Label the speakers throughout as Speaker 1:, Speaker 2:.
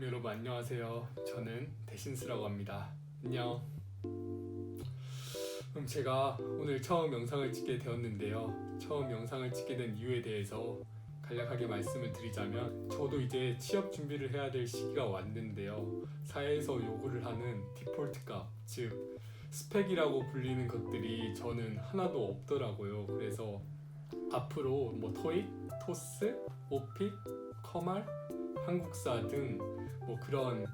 Speaker 1: 여러분 안녕하세요. 저는 대신스라고 합니다. 안녕. 그럼 제가 오늘 처음 영상을 찍게 되었는데요. 처음 영상을 찍게 된 이유에 대해서 간략하게 말씀을 드리자면, 저도 이제 취업 준비를 해야 될 시기가 왔는데요. 사회에서 요구를 하는 디폴트 값, 즉 스펙이라고 불리는 것들이 저는 하나도 없더라고요. 그래서 앞으로 토익, 토스, 오픽, 커말, 한국사 등 그런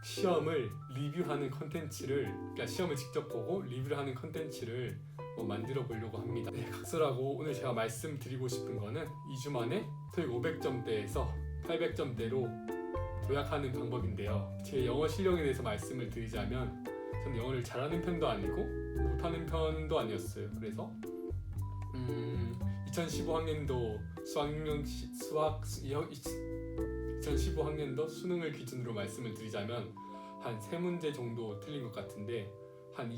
Speaker 1: 시험을 리뷰하는 컨텐츠를, 그러니까 시험을 직접 보고 리뷰를 하는 컨텐츠를 만들어 보려고 합니다. 각설하고 오늘 제가 말씀드리고 싶은 거는 2주 만에 토익 500점대에서 800점대로 도약하는 방법인데요. 제 영어 실력에 대해서 말씀을 드리자면, 저는 영어를 잘하는 편도 아니고 못하는 편도 아니었어요. 그래서 2015학년도 2015학년도 수능을 기준으로 말씀을 드리자면 한 3문제 정도 틀린 것 같은데, 한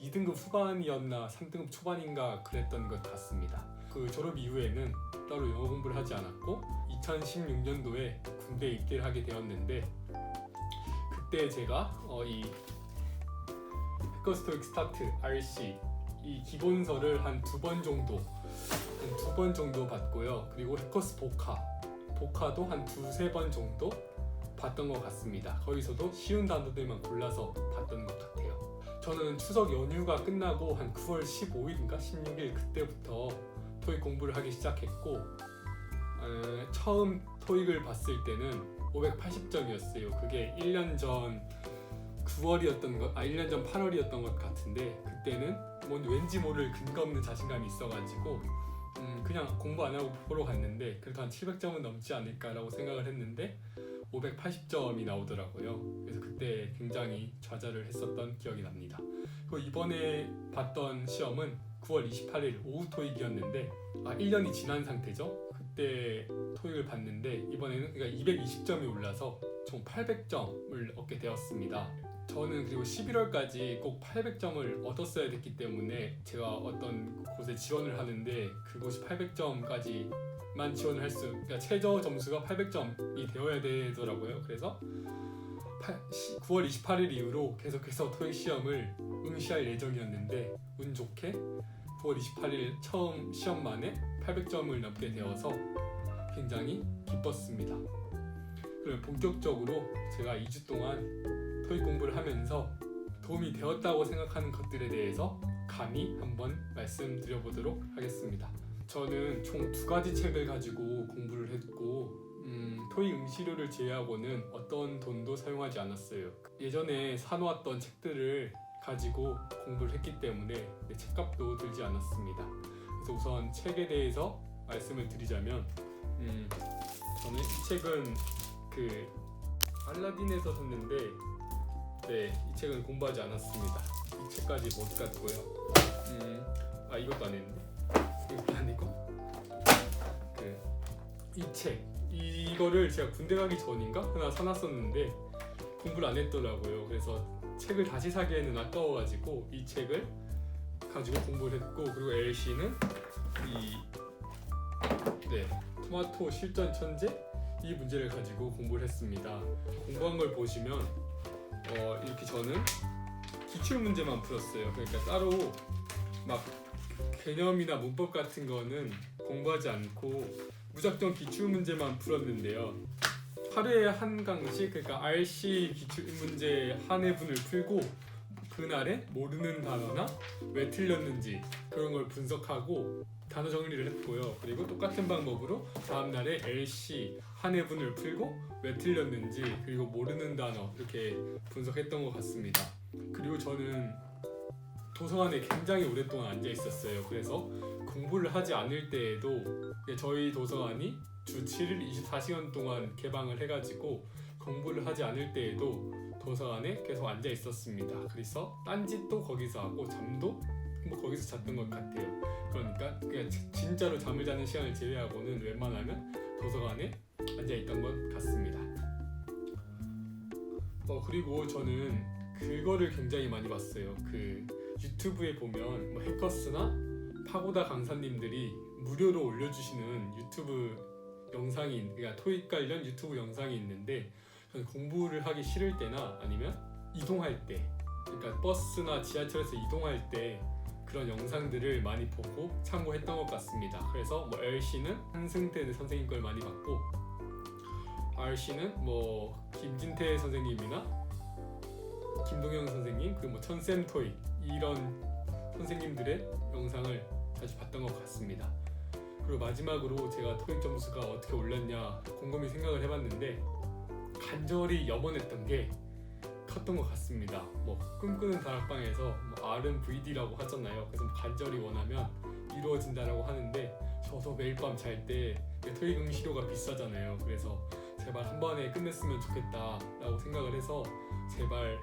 Speaker 1: 2등급 후반이었나 3등급 초반인가 그랬던 것 같습니다. 그 졸업 이후에는 따로 영어 공부를 하지 않았고 2016년도에 군대에 입대를 하게 되었는데, 그때 제가 이 해커스 토익 스타트 RC 이 기본서를 한 2번 정도 봤고요. 그리고 해커스 복화도 한 2-3번 정도 봤던 것 같습니다. 거기서도 쉬운 단어들만 골라서 봤던 것 같아요. 저는 추석 연휴가 끝나고 한 9월 15일인가 16일 그때부터 토익 공부를 하기 시작했고, 처음 토익을 봤을 때는 580점이었어요. 그게 1년 전 1년 전 8월이었던 것 같은데, 그때는 왠지 모를 근거 없는 자신감이 있어가지고 그냥 공부 안 하고 보러 갔는데, 그래도 한 700점은 넘지 않을까라고 생각을 했는데 580점이 나오더라고요. 그래서 그때 굉장히 좌절을 했었던 기억이 납니다. 그리고 이번에 봤던 시험은 9월 28일 오후 토익이었는데, 1년이 지난 상태죠. 그때 토익을 봤는데 이번에는 220점이 올라서 총 800점을 얻게 되었습니다. 저는 그리고 11월까지 꼭 800점을 얻었어야 됐기 때문에, 제가 어떤 곳에 지원을 하는데 그곳이 800점까지만 지원을 그러니까 최저 점수가 800점이 되어야 되더라고요. 그래서 9월 28일 이후로 계속해서 토익 시험을 응시할 예정이었는데, 운 좋게 9월 28일 처음 시험만에 800점을 넘게 되어서 굉장히 기뻤습니다. 그럼 본격적으로 제가 2주 동안 토익 공부를 하면서 도움이 되었다고 생각하는 것들에 대해서 감히 한번 말씀드려보도록 하겠습니다. 저는 총 2가지 책을 가지고 공부를 했고, 토익 응시료를 제외하고는 어떤 돈도 사용하지 않았어요. 예전에 사놓았던 책들을 가지고 공부를 했기 때문에 책값도 들지 않았습니다. 그래서 우선 책에 대해서 말씀을 드리자면, 저는 이 책은 알라딘에서 샀는데, 이 책은 공부하지 않았습니다. 이 책까지 못 갔고요. 이것도 안 했는데, 이것도 아니고, 이 책, 이거를 제가 군대 가기 전인가 하나 사놨었는데 공부를 안 했더라고요. 그래서 책을 다시 사기에는 아까워가지고 이 책을 가지고 공부를 했고, 그리고 LC는 토마토 실전 천재 이 문제를 가지고 공부를 했습니다. 공부한 걸 보시면 이렇게 저는 기출 문제만 풀었어요. 그러니까 따로 막 개념이나 문법 같은 거는 공부하지 않고 무작정 기출 문제만 풀었는데요. 하루에 한 강씩, 그러니까 RC 기출 문제 한 회분을 풀고 그날에 모르는 단어나 왜 틀렸는지 그런 걸 분석하고 단어 정리를 했고요. 그리고 똑같은 방법으로 다음날에 LC 한 회분을 풀고 왜 틀렸는지 그리고 모르는 단어 이렇게 분석했던 것 같습니다. 그리고 저는 도서관에 굉장히 오랫동안 앉아 있었어요. 그래서 공부를 하지 않을 때에도, 저희 도서관이 주 7일 24시간 동안 개방을 해가지고 공부를 하지 않을 때에도 도서관에 계속 앉아 있었습니다. 그래서 딴짓도 거기서 하고 잠도 거기서 잤던 것 같아요. 그러니까 그냥 진짜로 잠을 자는 시간을 제외하고는 웬만하면 도서관에 앉아 있던 것 같습니다. 그리고 저는 그거를 굉장히 많이 봤어요. 유튜브에 보면 해커스나 파고다 강사님들이 무료로 올려주시는 유튜브 영상이, 그러니까 토익 관련 유튜브 영상이 있는데, 저는 공부를 하기 싫을 때나 아니면 이동할 때, 그러니까 버스나 지하철에서 이동할 때 그런 영상들을 많이 보고 참고했던 것 같습니다. 그래서 뭐 LC는 한승태 선생님 걸 많이 봤고, RC는 뭐 김진태 선생님이나 김동영 선생님, 그리고 뭐 천쌤 토익 이런 선생님들의 영상을 자주 봤던 것 같습니다. 그리고 마지막으로 제가 토익 점수가 어떻게 올랐냐 곰곰이 생각을 해봤는데 간절히 염원했던 게 컸던 것 같습니다. 뭐 꿈꾸는 다락방에서 뭐 R은 VD라고 하잖아요. 그래서 뭐 간절히 원하면 이루어진다라고 하는데 저도 매일 밤 잘 때 토익 응시료가 비싸잖아요. 그래서 제발 한 번에 끝냈으면 좋겠다라고 생각을 해서 제발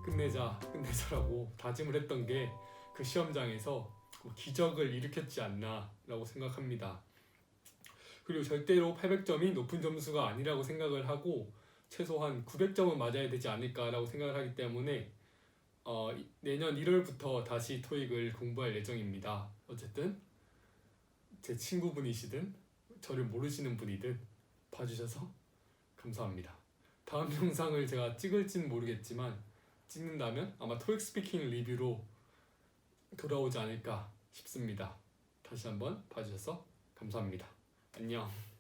Speaker 1: 끝내자라고 다짐을 했던 게 그 시험장에서 뭐 기적을 일으켰지 않나라고 생각합니다. 그리고 절대로 800점이 높은 점수가 아니라고 생각을 하고 최소한 900점은 맞아야 되지 않을까라고 생각을 하기 때문에 내년 1월부터 다시 토익을 공부할 예정입니다. 어쨌든 제 친구분이시든 저를 모르시는 분이든 봐주셔서 감사합니다. 다음 영상을 제가 찍을지는 모르겠지만 찍는다면 아마 토익 스피킹 리뷰로 돌아오지 않을까 싶습니다. 다시 한번 봐주셔서 감사합니다. 안녕.